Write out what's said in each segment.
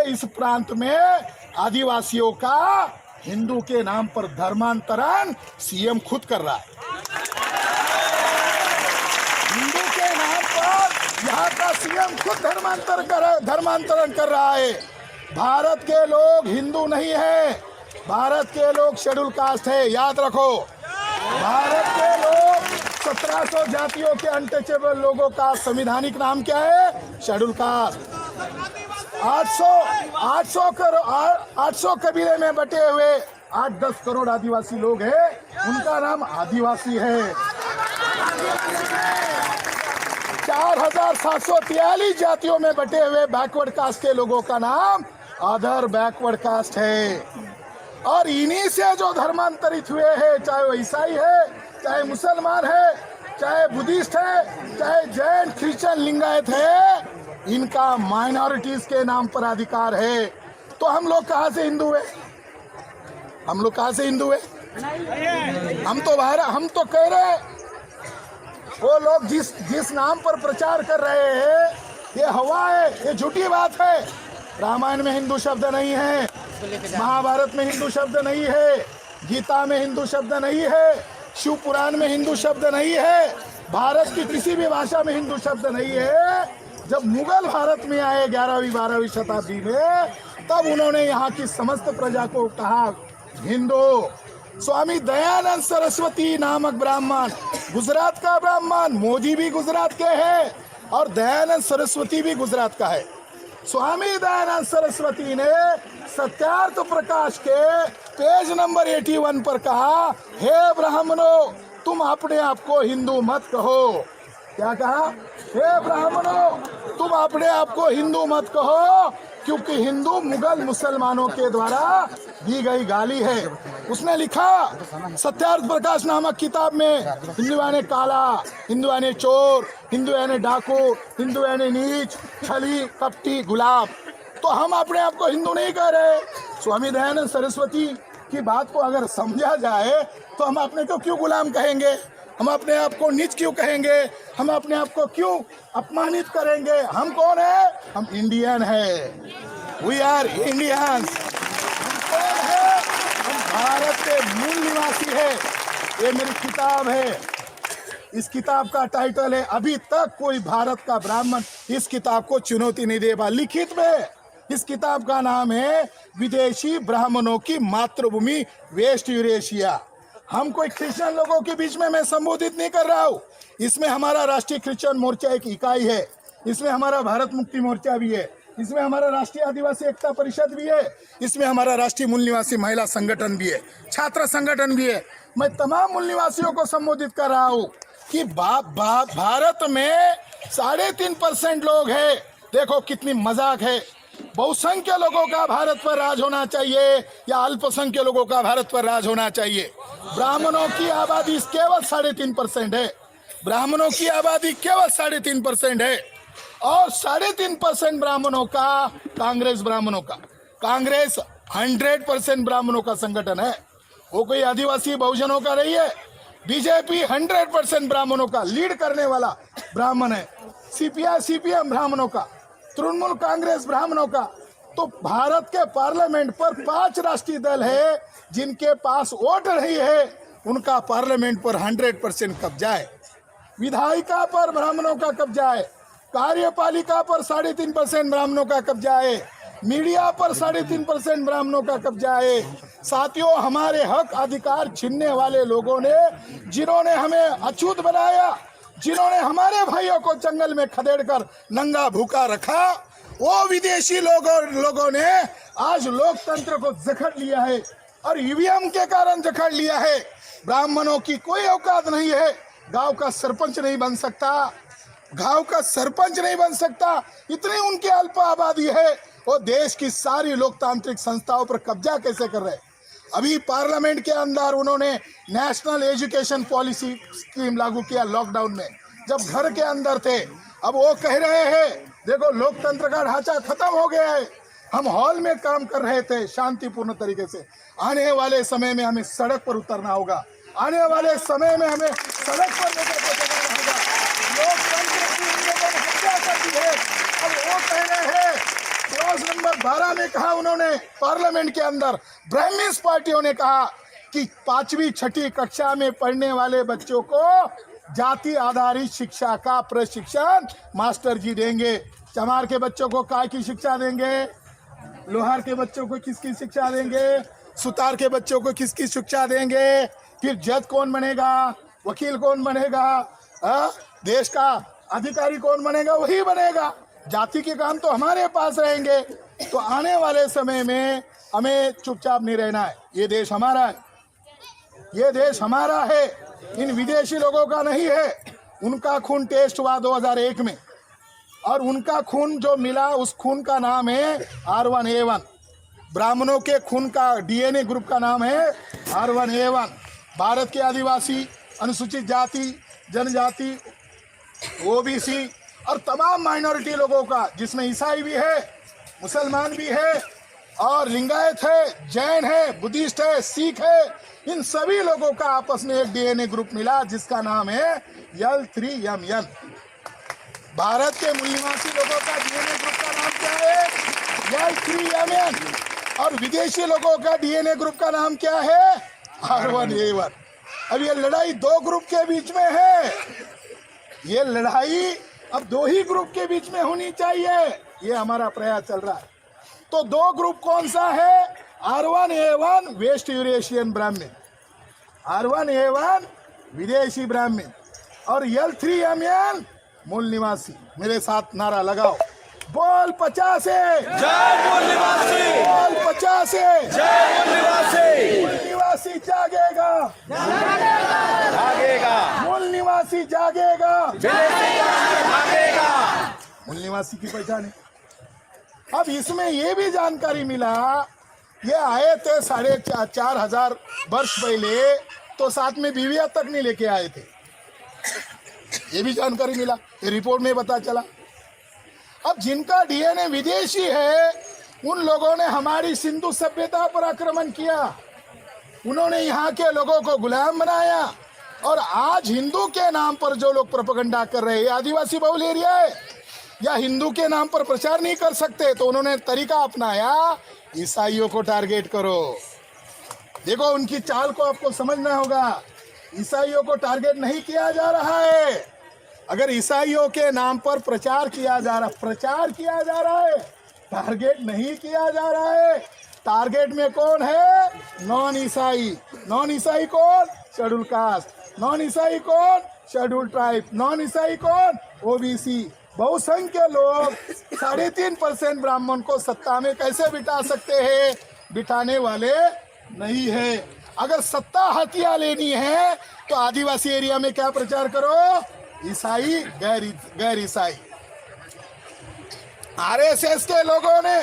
इस प्रांत में आदिवासियों का हिंदू के नाम पर धर्मांतरण सीएम खुद कर रहा है। हिंदू के नाम पर यहाँ का सीएम खुद धर्मांतरण कर रहा है। भारत के लोग हिंदू नहीं है, भारत के लोग शेड्यूल कास्ट है, याद रखो। भारत के लोग 1700 जातियों के अनटचेबल लोगों का संवैधानिक नाम क्या है? Schedule caste. 800 कबीले में बटे हुए 8-10 करोड़ आदिवासी लोग हैं, उनका नाम आदिवासी है। 4743 जातियों में बटे हुए बैकवर्ड कास्ट के लोगों का नाम अदर बैकवर्ड कास्ट है। और इन्हीं से जो धर्मांतरित हुए हैं, चाहे वो ईसाई है, चाहे मुसलमान है, चाहे बुद्धिस्ट है, चाहे जैन, क्रिश्चियन, लिंगायत है, इनका माइनॉरिटीज के नाम पर अधिकार है। तो हम लोग कहाँ से हिंदू है? हम लोग कहाँ से हिंदू है? हम तो कह रहे, वो लोग जिस नाम पर प्रचार कर रहे हैं, ये हवा है, ये झूठी बात है। रामायण में हिंदू शब्द नहीं है, महाभारत में हिंदू शब्द नहीं है, गीता में हिंदू शब्द नहीं है, शिव पुराण में हिंदू शब्द नहीं है, भारत की किसी भी भाषा में हिंदू शब्द नहीं है। जब मुगल भारत में आए 11वीं-12वीं शताब्दी में, तब उन्होंने यहाँ की समस्त प्रजा को कहा हिंदू। स्वामी दयानंद सरस्वती नामक ब्राह्मण, गुजरात का ब्राह्मण, मोदी भी गुजरात के हैं और दयानंद सरस्वती भी गुजरात का है। स्वामी दयानंद सरस्वती ने सत्यार्थ प्रकाश के पेज नंबर 81 पर कहा, हे ब्राह्मणों, तुम अपने आप को हिंदू मत कहो। क्या कहा? हे ब्राह्मणों, तुम अपने आप को हिंदू मत कहो, क्योंकि हिंदू मुगल मुसलमानों के द्वारा दी गई गाली है। उसने लिखा सत्यार्थ प्रकाश नामक किताब में, हिंदू यानी काला, हिंदू यानी चोर, हिंदू यानी डाकू, हिंदू यानी नीच, छली, कपटी, गुलाब। तो हम अपने आप को हिंदू नहीं कह रहे। स्वामी दयानंद सरस्वती की बात को अगर समझा जाए तो हम अपने को क्यों गुलाम कहेंगे? हम अपने आप को नीच क्यों कहेंगे? हम अपने आप को क्यों अपमानित करेंगे? हम कौन है? हम इंडियन है। We are Indians. हम कौन है? हम भारत के मूल निवासी है। ये मेरी किताब है, इस किताब का टाइटल है, अभी तक कोई भारत का ब्राह्मण इस किताब को चुनौती नहीं दे पाया। लिखित में इस किताब का नाम है विदेशी ब्राह्मणों की मातृभूमि वेस्ट यूरेशिया। हम कोई क्रिश्चियन लोगों के बीच में मैं संबोधित नहीं कर रहा हूँ। इसमें हमारा राष्ट्रीय क्रिश्चियन मोर्चा एक इकाई है, इसमें हमारा भारत मुक्ति मोर्चा भी है, इसमें हमारा राष्ट्रीय आदिवासी एकता परिषद भी है, इसमें हमारा राष्ट्रीय मूल निवासी महिला संगठन भी है, छात्र संगठन भी है। मैं तमाम मूल निवासियों को संबोधित कर रहा हूँ कि भारत में 3.5% लोग हैं। देखो कितनी मजाक है। बहुसंख्य लोगों का भारत पर राज होना चाहिए या अल्पसंख्य लोगों का भारत पर राज होना चाहिए? ब्राह्मणों की आबादी केवल 3.5% है। ब्राह्मणों की आबादी केवल 3.5% है और 3.5% ब्राह्मणों का कांग्रेस कांग्रेस 100% ब्राह्मणों का संगठन है। वो कोई आदिवासी बहुजनों का नहीं है। बीजेपी 100% ब्राह्मणों का लीड करने वाला ब्राह्मण है। सीपीएम ब्राह्मणों का, तृणमूल कांग्रेस ब्राह्मणों का। तो भारत के पार्लियामेंट पर 5 राष्ट्रीय दल है जिनके पास वोट नहीं है, उनका पार्लियामेंट पर 100% कब्जा है। विधायिका पर ब्राह्मणों का कब्जा है, कार्यपालिका पर 3.5% ब्राह्मणों का कब्जा है, मीडिया पर 3.5% ब्राह्मणों का कब्जा है। साथियों, हमारे हक अधिकार छीनने वाले लोगों ने, जिन्होंने हमें अछूत बनाया, जिन्होंने हमारे भाइयों को जंगल में खदेड़कर नंगा भूखा रखा, वो विदेशी लोगों ने आज लोकतंत्र को जकड़ लिया है और ईवीएम के कारण जकड़ लिया है। ब्राह्मणों की कोई औकात नहीं है, गांव का सरपंच नहीं बन सकता, इतनी उनकी अल्प आबादी है। वो देश की सारी लोकतांत्रिक संस्थाओं पर कब्जा कैसे कर रहे? अभी पार्लियामेंट के अंदर उन्होंने नेशनल एजुकेशन पॉलिसी स्कीम लागू किया लॉकडाउन में, जब घर के अंदर थे। अब वो कह रहे हैं देखो लोकतंत्र का ढांचा खत्म हो गया है। हम हॉल में काम कर रहे थे शांतिपूर्ण तरीके से। आने वाले समय में हमें सड़क पर उतरना होगा, आने वाले समय में हमें सड़क पर लेकर के चलना होगा। लोकतंत्र की हत्या कर दी है। अब वो कह रहे हैं क्लॉज नंबर 2012 में कहा उन्होंने पार्लियामेंट के अंदर, ब्राह्मण्स पार्टियों ने कहा कि 5वीं 6ठी कक्षा में पढ़ने वाले बच्चों को जाति आधारित शिक्षा का प्रशिक्षण मास्टर जी देंगे। चमार के बच्चों को काय की शिक्षा देंगे, लोहार के बच्चों को किसकी शिक्षा देंगे, सुतार के बच्चों को किसकी शिक्षा देंगे, फिर जज कौन बनेगा, वकील कौन बनेगा, देश का अधिकारी कौन बनेगा, वही बनेगा। जाति के काम तो हमारे पास रहेंगे। तो आने वाले समय में हमें चुपचाप नहीं रहना है। ये देश हमारा है, ये देश हमारा है, इन विदेशी लोगों का नहीं है। उनका खून टेस्ट हुआ 2001 में और उनका खून जो मिला उस खून का नाम है R1A1। ब्राह्मणों के खून का DNA ग्रुप का नाम है R1A1। भारत के आदिवासी, अनुसूचित जाति, जनजाति, OBC और तमाम माइनॉरिटी लोगों का, जिसमें ईसाई भी है, मुसलमान भी है और लिंगायत है, जैन है, बुद्धिस्ट है, सिख है, इन सभी लोगों का आपस में एक DNA ग्रुप मिला जिसका नाम है L3MN। भारत के मूल निवासी लोगों का DNA ग्रुप का नाम क्या है? L3MN। और विदेशी लोगों का DNA ग्रुप का नाम क्या है? R1A1। अब ये लड़ाई दो ग्रुप के बीच में है, ये लड़ाई अब दो ही ग्रुप के बीच में होनी चाहिए। ये हमारा प्रयास चल रहा है। तो दो ग्रुप कौन सा है? R1A1 वेस्ट यूरेशियन ब्राह्मण, R1A1 विदेशी ब्राह्मण और L3MN मूल निवासी। मेरे साथ नारा लगाओ, बोल 50 जय मूल निवासी, बोल 50 जय मूल निवासी, मूल निवासी जागेगा, भागेगा, मूल निवासी जागेगा, भागेगा। मूल निवासी की पहचान है। अब इसमें ये भी जानकारी मिला, ये आए थे 4,500 वर्ष पहले, तो साथ में बीवियां तक नहीं लेके आए थे। ये भी जानकारी मिला, ये रिपोर्ट में पता चला। अब जिनका DNA विदेशी है, उन लोगों ने हमारी सिंधु सभ्यता पर आक्रमण किया, उन्होंने यहाँ के लोगों को गुलाम बनाया। और आज हिंदू के नाम पर जो लोग प्रोपेगेंडा कर रहे हैं, आदिवासी बहुल एरिया है या हिंदू के नाम पर प्रचार नहीं कर सकते, तो उन्होंने तरीका अपनाया, ईसाइयों को टारगेट करो। देखो उनकी चाल को आपको समझना होगा। ईसाइयों को टारगेट नहीं किया जा रहा है। अगर ईसाइयों के नाम पर प्रचार किया जा रहा है, टारगेट नहीं किया जा रहा है। टारगेट में कौन है? नॉन ईसाई। नॉन ईसाई कौन? Schedule caste. नॉन ईसाई कौन? Schedule tribe. नॉन ईसाई कौन? OBC। बहुसंख्य लोग 3.5% ब्राह्मण को सत्ता में कैसे बिठा सकते हैं? बिठाने वाले नहीं है। अगर सत्ता हथिया लेनी है तो आदिवासी एरिया में क्या प्रचार करो? ईसाई, गैर ईसाई। RSS के लोगों ने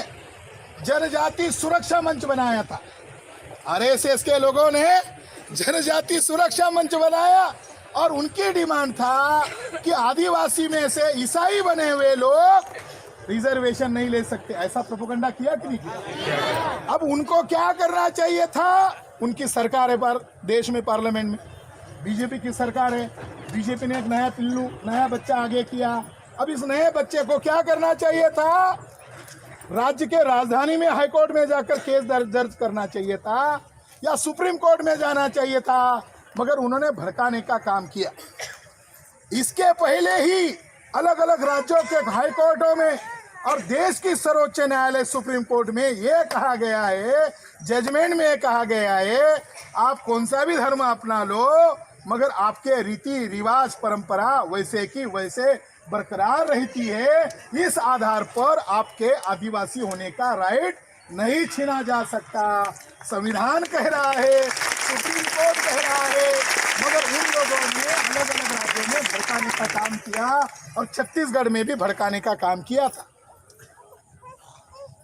जनजाति सुरक्षा मंच बनाया था। RSS के लोगों ने जनजाति सुरक्षा मंच बनाया और उनकी डिमांड था कि आदिवासी में से ईसाई बने हुए लोग रिजर्वेशन नहीं ले सकते। ऐसा प्रोपेगेंडा किया कि नहीं किया? अब उनको क्या करना चाहिए था? उनकी सरकार है पर देश में, पार्लियामेंट में बीजेपी की सरकार है। बीजेपी ने एक नया बच्चा आगे किया। अब इस नए बच्चे को क्या करना चाहिए था? राज्य के राजधानी में हाईकोर्ट में जाकर केस दर्ज करना चाहिए था या सुप्रीम कोर्ट में जाना चाहिए था, मगर उन्होंने भड़काने का काम किया। इसके पहले ही अलग अलग राज्यों के हाई कोर्टों में और देश की सर्वोच्च न्यायालय सुप्रीम कोर्ट में यह कहा गया है, जजमेंट में कहा गया है, आप कौन सा भी धर्म अपना लो, मगर आपके रीति रिवाज परंपरा वैसे की वैसे बरकरार रहती है। इस आधार पर आपके आदिवासी होने का राइट नहीं छीना जा सकता। संविधान कह रहा है, सुप्रीम कोर्ट कह रहा है, मगर उन लोगों ने अलग अलग राज्यों में भड़काने का काम किया और छत्तीसगढ़ में भी भड़काने का काम किया था।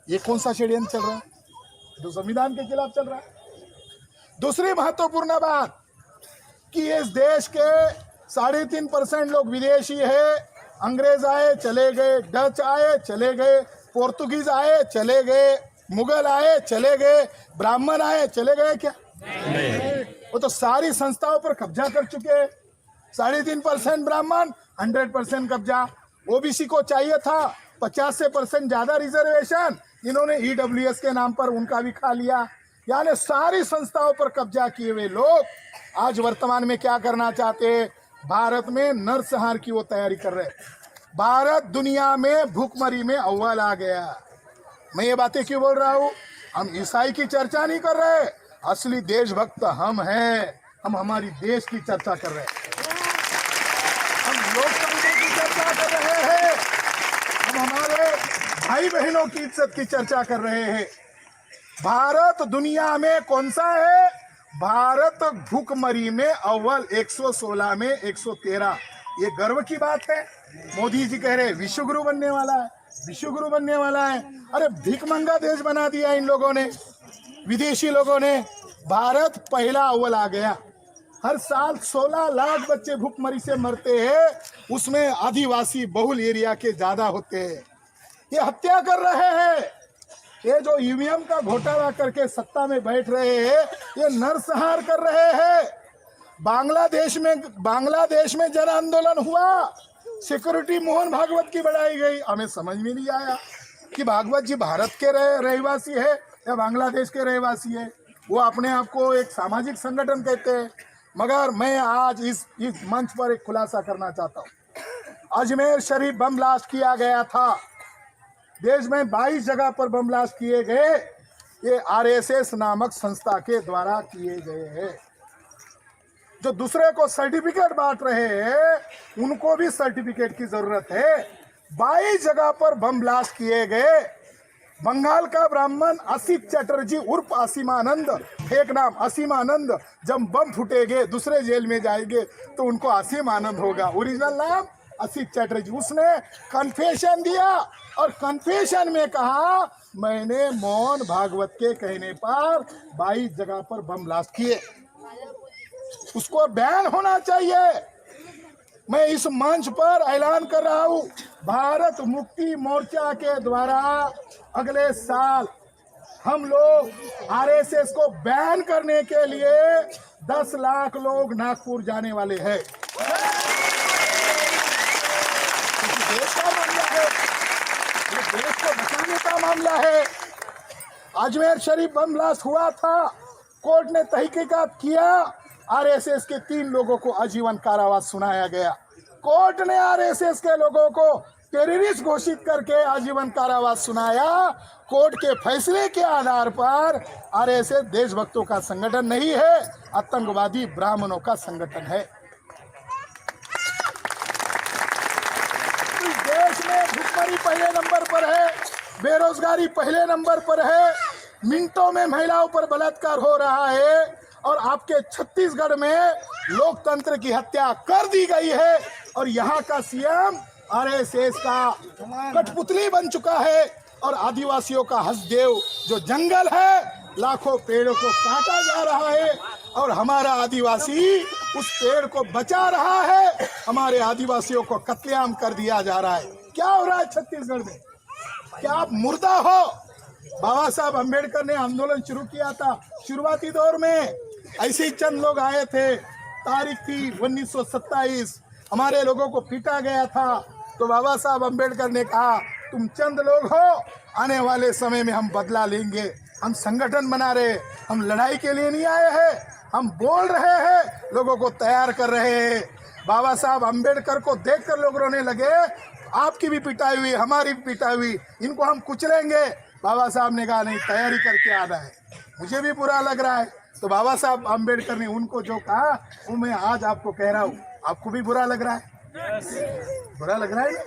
ये कौन सा षड्यंत्र चल रहा है? जो संविधान के खिलाफ चल रहा है। दूसरी महत्वपूर्ण बात कि इस देश के 3.5% लोग विदेशी है। अंग्रेज आए चले गए, डच आए चले गए, पोर्तुगीज आए चले गए, मुगल आए चले गए, ब्राह्मण आए चले गए क्या? नहीं। वो तो सारी संस्थाओं पर कब्जा कर चुके हैं। 3.5% ब्राह्मण, 100% कब्जा। OBC को चाहिए था 50% ज्यादा रिजर्वेशन, इन्होंने ईडब्ल्यूएस के नाम पर उनका भी खा लिया, यानी सारी संस्थाओं पर कब्जा किए हुए लोग आज वर्तमान में क्या करना चाहते हैं, भारत में नरसंहार की वो तैयारी कर रहे हैं। भारत दुनिया में भूखमरी में अव्वल आ गया। मैं ये बातें क्यों बोल रहा हूँ? हम ईसाई की चर्चा नहीं कर रहे, असली देशभक्त हम हैं। हम हमारी देश की चर्चा कर रहे हैं, हम लोकतंत्र की चर्चा कर रहे हैं, हम हमारे भाई बहनों की इज्जत की चर्चा कर रहे हैं। भारत दुनिया में कौन सा है? भारत भूखमरी में अव्वल, 116 में 113। ये गर्व की बात है। मोदी जी कह रहे विश्व गुरु बनने वाला है, विश्व गुरु बनने वाला है। अरे भिखमंगा देश बना दिया इन लोगों ने, विदेशी लोगों ने। भारत पहला अव्वल आ गया। हर साल 16 लाख बच्चे भूखमरी से मरते हैं, उसमें आदिवासी बहुल एरिया के ज्यादा होते हैं। ये हत्या कर रहे हैं। ये जो ईवीएम का घोटाला करके सत्ता में बैठ रहे हैं, ये नरसंहार कर रहे हैं। बांग्लादेश में जन आंदोलन हुआ, सिक्योरिटी मोहन भागवत की बढ़ाई गई। हमें समझ में नहीं आया कि भागवत जी भारत के रहवासी है या बांग्लादेश के रहवासी है। वो अपने आप को एक सामाजिक संगठन कहते हैं। मगर मैं आज इस मंच पर एक खुलासा करना चाहता हूँ। अजमेर शरीफ बम ब्लास्ट किया गया था। देश में 22 जगह पर बम ब्लास्ट किए गए। ये आरएसएस नामक संस्था के द्वारा किए गए हैं। जो दूसरे को सर्टिफिकेट बांट रहे हैं, उनको भी सर्टिफिकेट की जरूरत है। 22 जगह पर बम ब्लास्ट किए गए। बंगाल का ब्राह्मण असित चटर्जी उर्फ असीमानंद, फेक नाम असीमानंद, जब बम फूटेंगे दूसरे जेल में जाएंगे तो उनको असीम आनंद होगा। ओरिजिनल नाम असित चटर्जी। उसने कन्फेशन दिया और कन्फेशन में कहा मैंने मोहन भागवत के कहने पर 22 जगह पर बम ब्लास्ट किए। उसको बैन होना चाहिए। मैं इस मंच पर ऐलान कर रहा हूं, भारत मुक्ति मोर्चा के द्वारा अगले साल हम लोग आरएसएस को बैन करने के लिए 10 लाख लोग नागपुर जाने वाले हैं। देश का मामला है, ये देश को बचाने का मामला है। अजमेर शरीफ बम ब्लास्ट हुआ था, कोर्ट ने तहकीकात किया, आरएसएस के 3 लोगों को आजीवन कारावास सुनाया गया। कोर्ट ने आरएसएस के लोगों को टेररिस्ट घोषित करके आजीवन कारावास सुनाया। कोर्ट के फैसले के आधार पर आरएसएस देशभक्तों का संगठन नहीं है, आतंकवादी ब्राह्मणों का संगठन है। इस देश में भुखमरी पहले नंबर पर है, बेरोजगारी पहले नंबर पर है, मिनटों में महिलाओं पर बलात्कार हो रहा है और आपके छत्तीसगढ़ में लोकतंत्र की हत्या कर दी गई है और यहाँ का सीएम आरएसएस का कठपुतली बन चुका है और आदिवासियों का हसदेव जो जंगल है, लाखों पेड़ों को काटा जा रहा है और हमारा आदिवासी उस पेड़ को बचा रहा है। हमारे आदिवासियों को कत्लेआम कर दिया जा रहा है। क्या हो रहा है छत्तीसगढ़ में? क्या आप मुर्दा हो? बाबा साहब अम्बेडकर ने आंदोलन शुरू किया था। शुरुआती दौर में ऐसे ही चंद लोग आए थे, तारीख थी 1927, हमारे लोगों को पीटा गया था। तो बाबा साहब अम्बेडकर ने कहा तुम चंद लोग हो, आने वाले समय में हम बदला लेंगे। हम संगठन बना रहे, हम लड़ाई के लिए नहीं आए हैं, हम बोल रहे हैं, लोगों को तैयार कर रहे हैं। बाबा साहब अम्बेडकर को देखकर लोग रोने लगे, आपकी भी पिटाई हुई, हमारी भी पिटाई हुई, इनको हम कुचलेंगे। बाबा साहब ने कहा नहीं, तैयारी करके आना है। मुझे भी बुरा लग रहा है। तो बाबा साहब अम्बेडकर ने उनको जो कहा वो मैं आज आपको कह रहा हूँ। आपको भी बुरा लग रहा है? बुरा लग रहा है ना?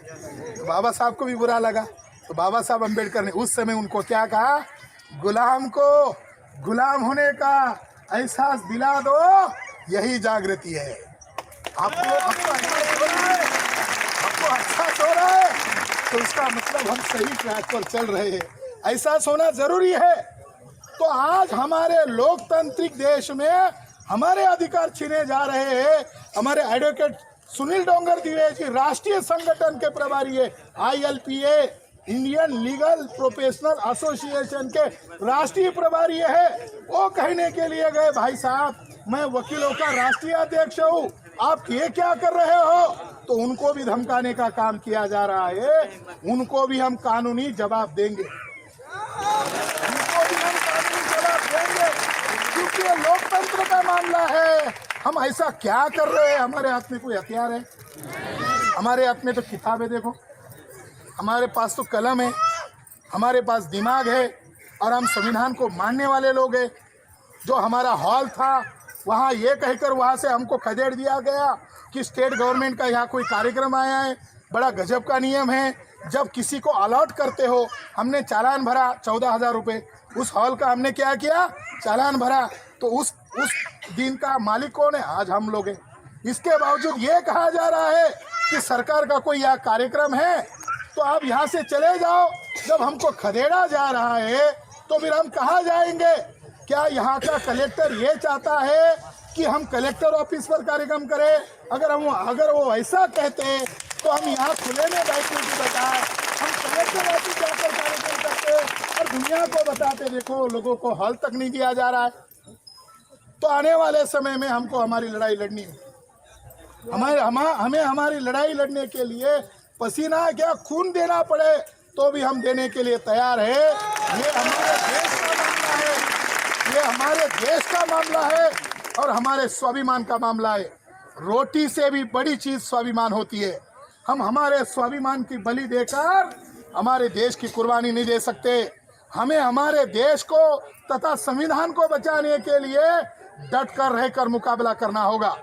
तो बाबा साहब को भी बुरा लगा। तो बाबा साहब अम्बेडकर ने उस समय उनको क्या कहा, गुलाम को गुलाम होने का एहसास दिला दो, यही जागृति है। आपको एहसास हो रहा है तो इसका मतलब हम सही ट्रैक पर चल रहे हैं। एहसास होना जरूरी है। तो आज हमारे लोकतांत्रिक देश में हमारे अधिकार छीने जा रहे हैं। हमारे एडवोकेट सुनील डोंगर द्विवेदी राष्ट्रीय संगठन के प्रभारी है, ILPA Indian legal professional association के राष्ट्रीय प्रभारी है। वो कहने के लिए गए भाई साहब मैं वकीलों का राष्ट्रीय अध्यक्ष हूँ, आप ये क्या कर रहे हो? तो उनको भी धमकाने का काम किया जा रहा है। उनको भी हम कानूनी जवाब देंगे। उनको भी हम कानूनी जवाब देंगे, क्योंकि ये लोकतंत्र का मामला है। हम ऐसा क्या कर रहे हैं? हमारे हाथ में कोई हथियार है? हमारे हाथ में तो किताब है, देखो, हमारे पास तो कलम है, हमारे पास दिमाग है, और हम संविधान को मानने वाले लोग हैं। जो हमारा हॉल था वहाँ ये कहकर वहाँ से हमको खदेड़ दिया गया कि स्टेट गवर्नमेंट का यहाँ कोई कार्यक्रम आया है। बड़ा गजब का नियम है, जब किसी को अलॉट करते हो, हमने चालान भरा 14,000 रुपये, उस हॉल का हमने क्या किया, चालान भरा, तो उस दिन का मालिक कौन है? आज हम लोग हैं। इसके बावजूद ये कहा जा रहा है कि सरकार का कोई यहाँ कार्यक्रम है तो आप यहाँ से चले जाओ। जब हमको खदेड़ा जा रहा है तो फिर हम कहाँ जाएंगे? क्या यहाँ का कलेक्टर ये चाहता है कि हम कलेक्टर ऑफिस पर कार्यक्रम करें? अगर वो ऐसा कहते तो हम यहाँ खुले में बैठने की बजाय हम कलेक्टर ऑफिस जाकर कार्यक्रम करते और दुनिया को बताते, देखो लोगों को हॉल तक नहीं दिया जा रहा है। तो आने वाले समय में हमको हमारी लड़ाई लड़नी है। हमें हमारी लड़ाई लड़ने के लिए पसीना क्या खून देना पड़े तो भी हम देने के लिए तैयार है। ये हमारे देश का मामला है, ये हमारे देश का मामला है और हमारे स्वाभिमान का मामला है। रोटी से भी बड़ी चीज स्वाभिमान होती है। हम हमारे स्वाभिमान की बलि देकर हमारे देश की कुर्बानी नहीं दे सकते। हमें हमारे देश को तथा संविधान को बचाने के लिए डट कर रहकर मुकाबला करना होगा।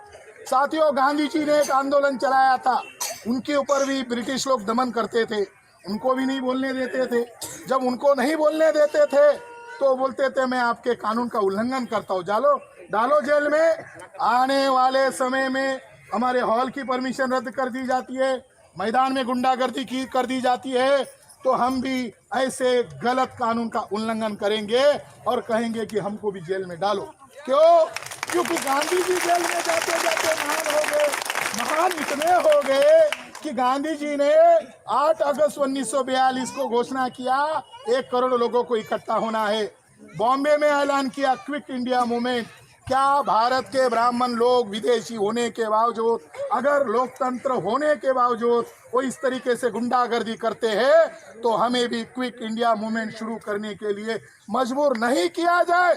साथियों, गांधी जी ने एक आंदोलन चलाया था, उनके ऊपर भी ब्रिटिश लोग दमन करते थे, उनको भी नहीं बोलने देते थे। जब उनको नहीं बोलने देते थे तो बोलते थे मैं आपके कानून का उल्लंघन करता हूँ, डालो जेल में। आने वाले समय में हमारे हॉल की परमिशन रद्द कर दी जाती है, मैदान में गुंडागर्दी कर दी जाती है, तो हम भी ऐसे गलत कानून का उल्लंघन करेंगे और कहेंगे कि हमको भी जेल में डालो। क्यों? क्योंकि गांधी जी जेल में जाते जाते महान हो गए, महान इतने हो गए कि गांधी जी ने 8 अगस्त 1942 को घोषणा किया 1 करोड़ लोगों को इकट्ठा होना है। बॉम्बे में ऐलान किया क्विट इंडिया मूवमेंट। क्या भारत के ब्राह्मण लोग विदेशी होने के बावजूद, अगर लोकतंत्र होने के बावजूद वो इस तरीके से गुंडागर्दी करते हैं तो हमें भी क्विट इंडिया मूवमेंट शुरू करने के लिए मजबूर नहीं किया जाए।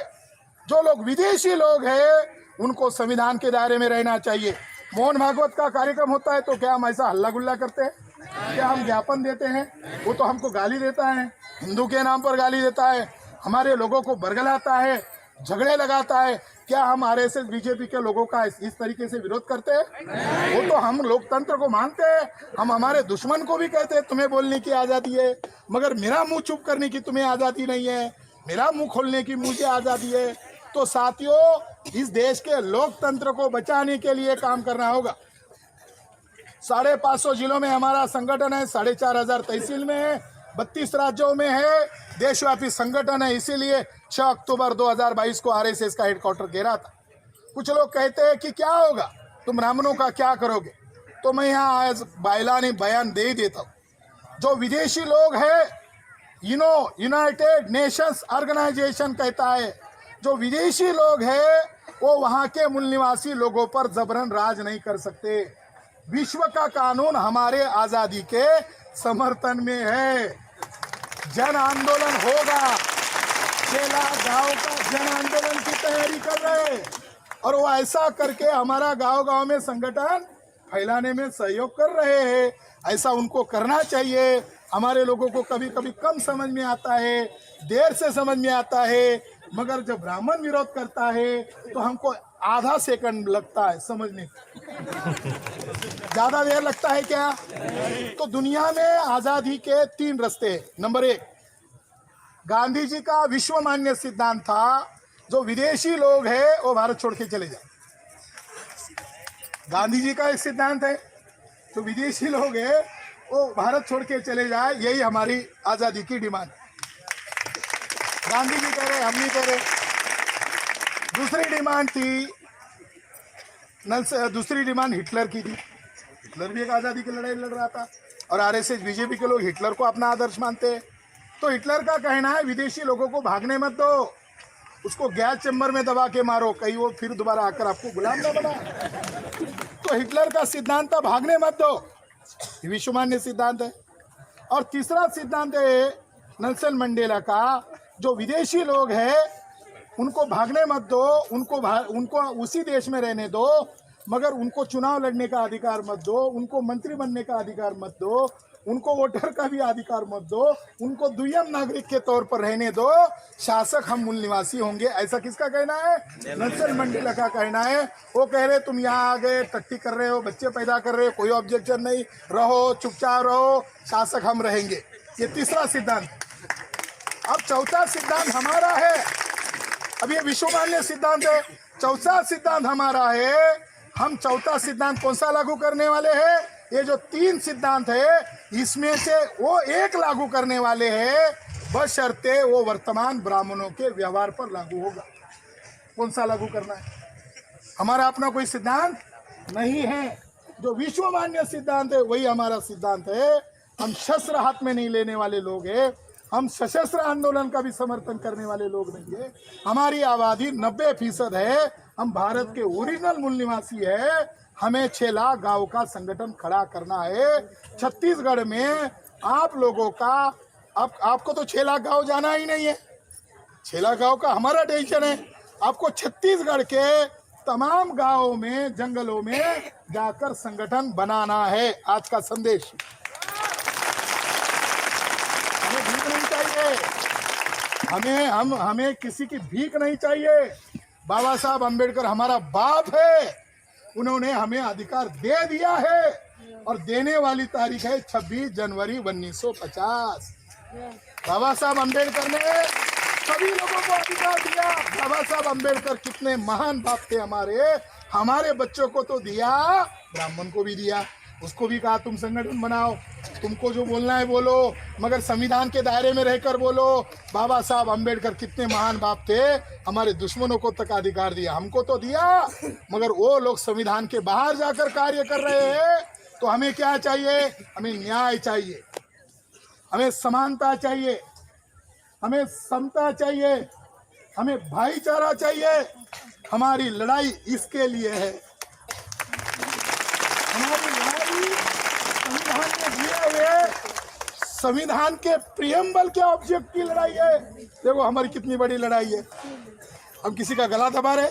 जो लोग विदेशी लोग हैं उनको संविधान के दायरे में रहना चाहिए। मोहन भागवत का कार्यक्रम होता है तो क्या हम ऐसा हल्ला गुल्ला करते हैं? क्या हम ज्ञापन देते हैं? वो तो हमको गाली देता है, हिंदू के नाम पर गाली देता है, हमारे लोगों को बरगलाता है, झगड़े लगाता है। क्या हम आरएसएस बीजेपी के लोगों का इस तरीके से विरोध करते हैं? वो तो हम लोकतंत्र को मानते हैं। हम हमारे दुश्मन को भी कहते हैं तुम्हें बोलने की आज़ादी है, मगर मेरा मुंह चुप करने की तुम्हें आज़ादी नहीं है, मेरा मुंह खोलने की मुझे आज़ादी है। तो साथियों, इस देश के लोकतंत्र को बचाने के लिए काम करना होगा। 550 जिलों में हमारा संगठन है, 4,500 तहसील में है, 32 राज्यों में है, देशव्यापी संगठन है। इसीलिए 6 अक्टूबर 2022 को आरएसएस का हेडक्वार्टर घेरा था। कुछ लोग कहते हैं कि क्या होगा, तुम ब्राह्मणों का क्या करोगे? तो मैं यहाँ आज बायलानी बयान दे ही देता हूँ। जो विदेशी लोग हैं, यूनाइटेड नेशंस ऑर्गेनाइजेशन कहता है, जो विदेशी लोग हैं वो वहाँ के मूल निवासी लोगों पर जबरन राज नहीं कर सकते। विश्व का कानून हमारे आज़ादी के समर्थन में है। जन आंदोलन होगा, 6 लाख गाँव का जन आंदोलन की तैयारी कर रहे हैं और वो ऐसा करके हमारा गांव-गांव में संगठन फैलाने में सहयोग कर रहे हैं। ऐसा उनको करना चाहिए। हमारे लोगों को कभी कभी कम समझ में आता है, देर से समझ में आता है, मगर जब ब्राह्मण विरोध करता है तो हमको आधा सेकंड लगता है समझने, ज्यादा देर लगता है क्या? तो दुनिया में आजादी के 3 रास्ते हैं। नंबर 1, गांधी जी का विश्व मान्य सिद्धांत था, जो विदेशी लोग हैं वो भारत छोड़ के चले जाए। गांधी जी का एक सिद्धांत है, जो विदेशी लोग हैं वो भारत छोड़ के चले जाए, यही हमारी आज़ादी की डिमांड। गांधी जी कह रहे, हम नहीं कह रहे। दूसरी डिमांड थी, दूसरी डिमांड हिटलर की थी। हिटलर भी एक आज़ादी की लड़ाई लड़ रहा था और आरएसएस बीजेपी के लोग हिटलर को अपना आदर्श मानते हैं। तो हिटलर का कहना है विदेशी लोगों को भागने मत दो, उसको गैस चैम्बर में दबा के मारो, कहीं वो फिर दोबारा आकर आपको गुलाम ना बना। तो हिटलर का सिद्धांत था भागने मत दो, विश्वमान्य सिद्धांत है। और तीसरा सिद्धांत है नेल्सन मंडेला का जो विदेशी लोग हैं उनको भागने मत दो, उनको उसी देश में रहने दो, मगर उनको चुनाव लड़ने का अधिकार मत दो, उनको मंत्री बनने का अधिकार मत दो, उनको वोटर का भी अधिकार मत दो, उनको दुय्यम नागरिक के तौर पर रहने दो। शासक हम मूल निवासी होंगे, ऐसा किसका कहना है? नेल्सन मंडेला का कहना है। वो कह रहे तुम यहाँ आ गए, टट्टी कर रहे हो, बच्चे पैदा कर रहे हो, कोई ऑब्जेक्शन नहीं, रहो चुपचाप रहो, शासक हम रहेंगे। ये तीसरा सिद्धांत। अब चौथा सिद्धांत हमारा है। अब ये विश्वमान्य सिद्धांत है, चौथा सिद्धांत हमारा है। हम चौथा सिद्धांत कौन सा लागू करने वाले हैं? ये जो 3 सिद्धांत है इसमें से वो एक लागू करने वाले हैं, बशर्ते वो वर्तमान ब्राह्मणों के व्यवहार पर लागू होगा। कौन सा लागू करना है? हमारा अपना कोई सिद्धांत नहीं है। जो विश्वमान्य सिद्धांत है वही हमारा सिद्धांत है। हम शस्त्र हाथ में नहीं लेने वाले लोग हैं, हम सशस्त्र आंदोलन का भी समर्थन करने वाले लोग नहीं है। हमारी आबादी 90% है, हम भारत के ओरिजिनल मूल निवासी है। हमें 6 लाख गांव का संगठन खड़ा करना है। छत्तीसगढ़ में आप लोगों का, आपको तो 6 लाख गांव जाना ही नहीं है, 6 लाख गांव का हमारा टेंशन है। आपको छत्तीसगढ़ के तमाम गांवों में, जंगलों में जाकर संगठन बनाना है। आज का संदेश, हमें भीख नहीं चाहिए, हमें किसी की भीख नहीं चाहिए। बाबा साहब अंबेडकर हमारा बाप है, उन्होंने हमें अधिकार दे दिया है और देने वाली तारीख है 26 जनवरी 1950। बाबा साहब अंबेडकर ने सभी लोगों को अधिकार दिया। बाबा साहब अंबेडकर कितने महान बाप थे हमारे बच्चों को तो दिया, ब्राह्मण को भी दिया। उसको भी कहा तुम संगठन बनाओ, तुमको जो बोलना है बोलो, मगर संविधान के दायरे में रहकर बोलो। बाबा साहब अंबेडकर कितने महान बाप थे, हमारे दुश्मनों को तक अधिकार दिया, हमको तो दिया, मगर वो लोग संविधान के बाहर जाकर कार्य कर रहे हैं। तो हमें क्या चाहिए? हमें न्याय चाहिए, हमें समानता चाहिए, हमें समता चाहिए, हमें भाईचारा चाहिए। हमारी लड़ाई इसके लिए है। हमारी लड़ाई संविधान में दिए हुए संविधान के प्रियम्बल के ऑब्जेक्ट की लड़ाई है। देखो हमारी कितनी बड़ी लड़ाई है। हम किसी का गला दबा रहे,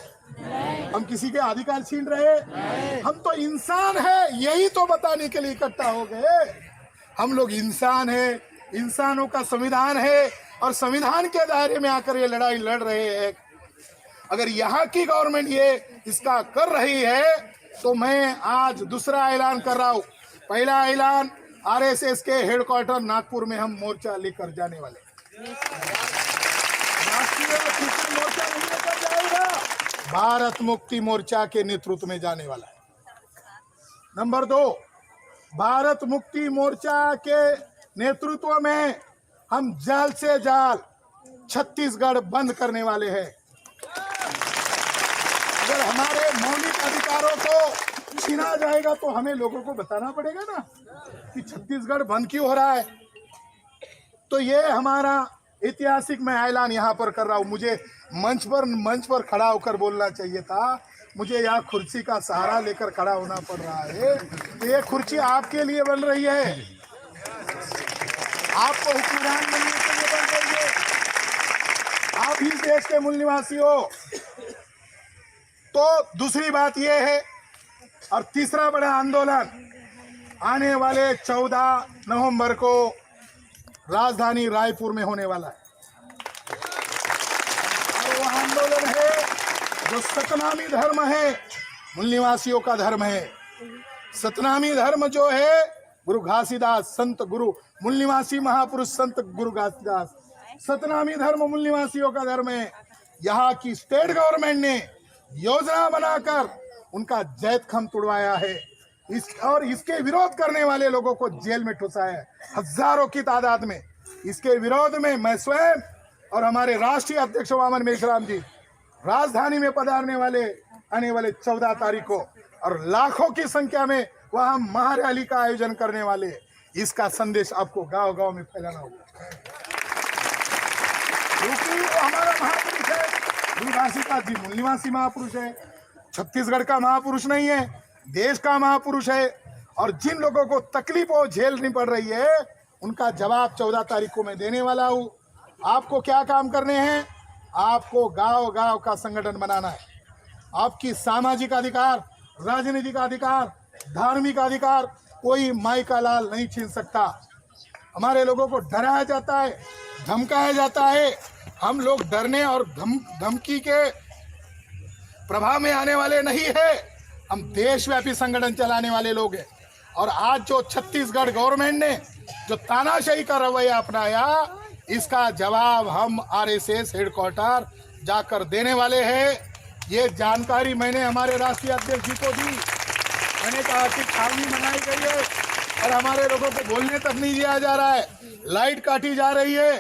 हम किसी के अधिकार छीन रहे, हम तो इंसान है, यही तो बताने के लिए इकट्ठा हो गए। हम लोग इंसान है, इंसानों का संविधान है और संविधान के दायरे में आकर ये लड़ाई लड़ रहे हैं। अगर यहाँ की गवर्नमेंट ये इसका कर रही है तो मैं आज दूसरा ऐलान कर रहा हूँ। पहला ऐलान, आरएसएस के हेडक्वार्टर नागपुर में हम मोर्चा लेकर जाने वाले। राष्ट्रीय मुक्ति मोर्चा नहीं लेकर जाएगा, भारत मुक्ति मोर्चा के नेतृत्व में जाने वाला है। नंबर 2, भारत मुक्ति मोर्चा के नेतृत्व में हम जाल से जाल छत्तीसगढ़ बंद करने वाले हैं। अगर हमारे मौलिक अधिकारों को छीना जाएगा तो हमें लोगों को बताना पड़ेगा ना कि छत्तीसगढ़ बंद क्यों हो रहा है। तो ये हमारा ऐतिहासिक मैं ऐलान यहाँ पर कर रहा हूँ। मुझे मंच पर खड़ा होकर बोलना चाहिए था, मुझे यहाँ कुर्सी का सहारा लेकर खड़ा होना पड़ रहा है। तो ये कुर्सी आपके लिए बन रही है, आपको हुक्मरान बनने के लिए बन रही है। आप ही देश के मूल निवासी हो। तो दूसरी बात यह है, और तीसरा बड़ा आंदोलन आने वाले 14 नवंबर को राजधानी रायपुर में होने वाला है। और वो आंदोलन है जो सतनामी धर्म है, मूल निवासियों का धर्म है। सतनामी धर्म जो है गुरु घासीदास, संत गुरु मूल निवासी महापुरुष संत गुरु घासीदास, सतनामी धर्म मूल निवासियों का धर्म है। यहाँ की स्टेट गवर्नमेंट ने योजना बनाकर उनका जैत खम तुड़वाया है। और इसके विरोध करने वाले लोगों को जेल में ठुसाया है, हजारों की तादाद में। इसके विरोध में मैं स्वयं और हमारे राष्ट्रीय अध्यक्ष वामन मेघराम जी राजधानी में पधारने वाले आने वाले 14 तारीख को, और लाखों की संख्या में वहां महारैली का आयोजन करने वाले। इसका संदेश आपको गांव गांव में फैलाना होगा, क्योंकि वो हमारा महापुरुष है। गुरु घासीदास जी मूल निवासी महापुरुष है, छत्तीसगढ़ का महापुरुष नहीं है, देश का महापुरुष है। और जिन लोगों को तकलीफ झेलनी पड़ रही है उनका जवाब 14 तारीख को मैं देने वाला हूँ। आपको क्या काम करने हैं? आपको गांव गांव का संगठन बनाना है। आपकी सामाजिक अधिकार, राजनीतिक अधिकार, धार्मिक अधिकार कोई माई का लाल नहीं छीन सकता। हमारे लोगों को डराया जाता है, धमकाया जाता है। हम लोग डरने और धमकी के प्रभाव में आने वाले नहीं है। हम देशव्यापी संगठन चलाने वाले लोग हैं। और आज जो छत्तीसगढ़ गवर्नमेंट ने जो तानाशाही का रवैया अपनाया, इसका जवाब हम आरएसएस हेडक्वार्टर जाकर देने वाले हैं। ये जानकारी मैंने हमारे राष्ट्रीय अध्यक्ष जी को दी। मैंने कहा कि छावनी बनाई गई है और हमारे लोगों को बोलने तक नहीं दिया जा रहा है, लाइट काटी जा रही है।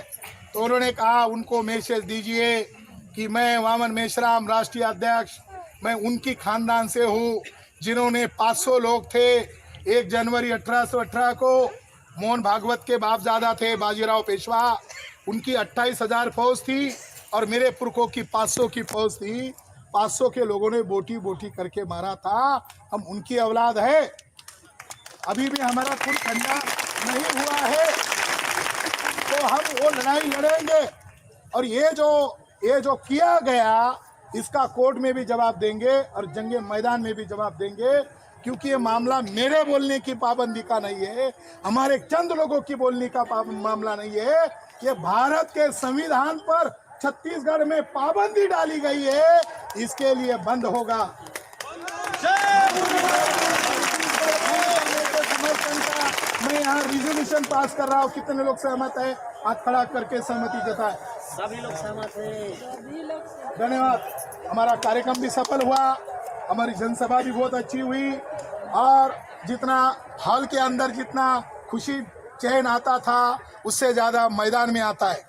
तो उन्होंने कहा उनको मैसेज दीजिए कि मैं वामन मेश्राम राष्ट्रीय अध्यक्ष, मैं उनकी खानदान से हूँ जिन्होंने 500 लोग थे। 1 जनवरी 1818 को मोहन भागवत के बापजादा थे बाजीराव पेशवा, उनकी 28,000 फौज थी और मेरे पुरखों की 500 की फौज थी। 500 के लोगों ने बोटी बोटी करके मारा था। हम उनकी औलाद है। अभी भी हमारा खून ठंडा नहीं हुआ है, तो हम वो लड़ाई लड़ेंगे। और ये जो किया गया, इसका कोर्ट में भी जवाब देंगे और जंगे मैदान में भी जवाब देंगे, क्योंकि ये मामला मेरे बोलने की पाबंदी का नहीं है, हमारे चंद लोगों की बोलने का मामला नहीं है। ये भारत के संविधान पर छत्तीसगढ़ में पाबंदी डाली गई है, इसके लिए बंद होगा। समर्थन का मैं यहाँ रिजोल्यूशन पास कर रहा हूँ। कितने लोग सहमत है? हाथ खड़ा करके सहमति जताए। सभी लोग सहमत हैं। धन्यवाद। हमारा कार्यक्रम भी सफल हुआ, हमारी जनसभा भी बहुत अच्छी हुई और जितना हॉल के अंदर जितना खुशी चैन आता था, उससे ज़्यादा मैदान में आता है।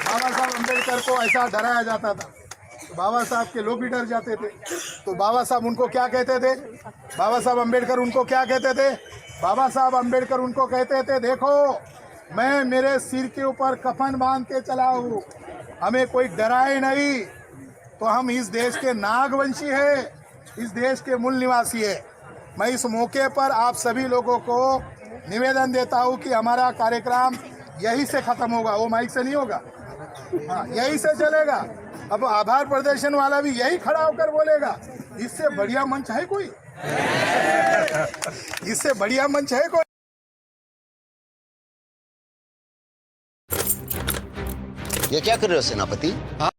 बाबा साहब अम्बेडकर को ऐसा डराया जाता था, तो बाबा साहब के लोग भी डर जाते थे। तो बाबा साहब उनको क्या कहते थे? बाबा साहब अम्बेडकर उनको क्या कहते थे? बाबा साहब अम्बेडकर उनको कहते थे, देखो मैं मेरे सिर के ऊपर कफन बांध के चला हूँ, हमें कोई डराए नहीं। तो हम इस देश के नागवंशी है, इस देश के मूल निवासी है। मैं इस मौके पर आप सभी लोगों को निवेदन देता हूँ कि हमारा कार्यक्रम यही से खत्म होगा, वो माइक से नहीं होगा, हाँ यही से चलेगा। अब आभार प्रदर्शन वाला भी यही खड़ा होकर बोलेगा। इससे बढ़िया मंच है कोई? इससे बढ़िया मंच है कोई? ये क्या कर रहे हो सेनापति?